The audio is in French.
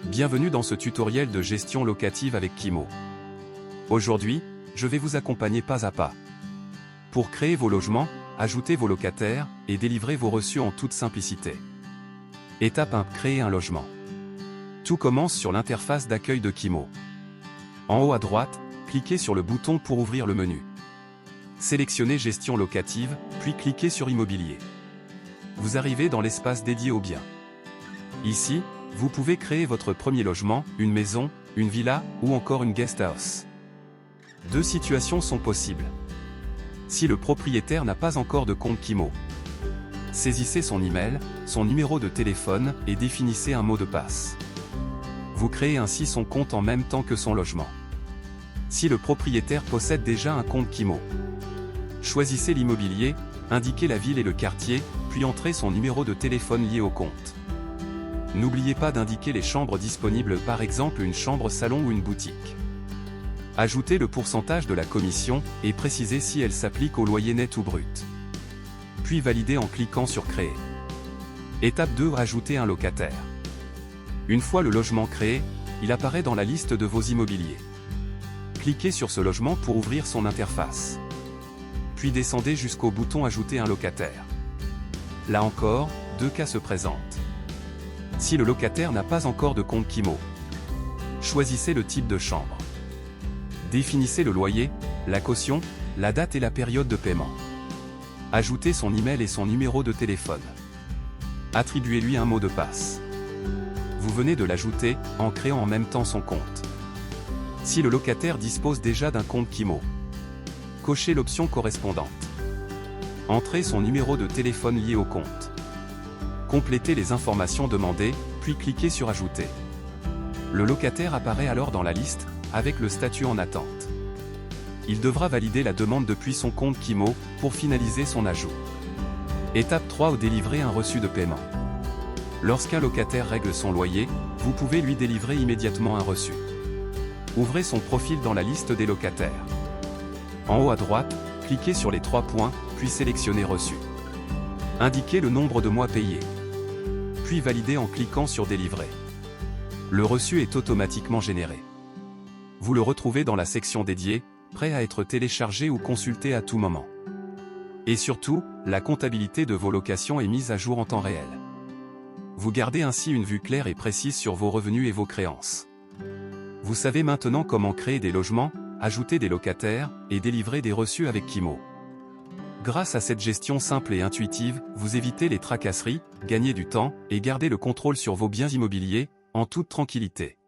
Bienvenue dans ce tutoriel de gestion locative avec Kimo. Aujourd'hui, je vais vous accompagner pas à pas. Pour créer vos logements, ajouter vos locataires et délivrer vos reçus en toute simplicité. Étape 1. Créer un logement. Tout commence sur l'interface d'accueil de Kimo. En haut à droite, cliquez sur le bouton pour ouvrir le menu. Sélectionnez Gestion locative, puis cliquez sur Immobilier. Vous arrivez dans l'espace dédié aux biens. Ici, vous pouvez créer votre premier logement, une maison, une villa ou encore une guest house. Deux situations sont possibles. Si le propriétaire n'a pas encore de compte Kimo, saisissez son email, son numéro de téléphone et définissez un mot de passe. Vous créez ainsi son compte en même temps que son logement. Si le propriétaire possède déjà un compte Kimo, choisissez l'immobilier, indiquez la ville et le quartier, puis entrez son numéro de téléphone lié au compte. N'oubliez pas d'indiquer les chambres disponibles, par exemple une chambre salon ou une boutique. Ajoutez le pourcentage de la commission et précisez si elle s'applique au loyer net ou brut. Puis validez en cliquant sur Créer. Étape 2. Ajouter un locataire. Une fois le logement créé, il apparaît dans la liste de vos immobiliers. Cliquez sur ce logement pour ouvrir son interface. Puis descendez jusqu'au bouton Ajouter un locataire. Là encore, deux cas se présentent. Si le locataire n'a pas encore de compte Kimo, choisissez le type de chambre. Définissez le loyer, la caution, la date et la période de paiement. Ajoutez son email et son numéro de téléphone. Attribuez-lui un mot de passe. Vous venez de l'ajouter en créant en même temps son compte. Si le locataire dispose déjà d'un compte Kimo, cochez l'option correspondante. Entrez son numéro de téléphone lié au compte. Complétez les informations demandées, puis cliquez sur Ajouter. Le locataire apparaît alors dans la liste, avec le statut en attente. Il devra valider la demande depuis son compte Kimo, pour finaliser son ajout. Étape 3. Délivrer un reçu de paiement. Lorsqu'un locataire règle son loyer, vous pouvez lui délivrer immédiatement un reçu. Ouvrez son profil dans la liste des locataires. En haut à droite, cliquez sur les 3 points, puis sélectionnez Reçu. Indiquez le nombre de mois payés. Puis validez en cliquant sur Délivrer. Le reçu est automatiquement généré. Vous le retrouvez dans la section dédiée, prêt à être téléchargé ou consulté à tout moment. Et surtout, la comptabilité de vos locations est mise à jour en temps réel. Vous gardez ainsi une vue claire et précise sur vos revenus et vos créances. Vous savez maintenant comment créer des logements, ajouter des locataires, et délivrer des reçus avec Kimo. Grâce à cette gestion simple et intuitive, vous évitez les tracasseries, gagnez du temps, et gardez le contrôle sur vos biens immobiliers, en toute tranquillité.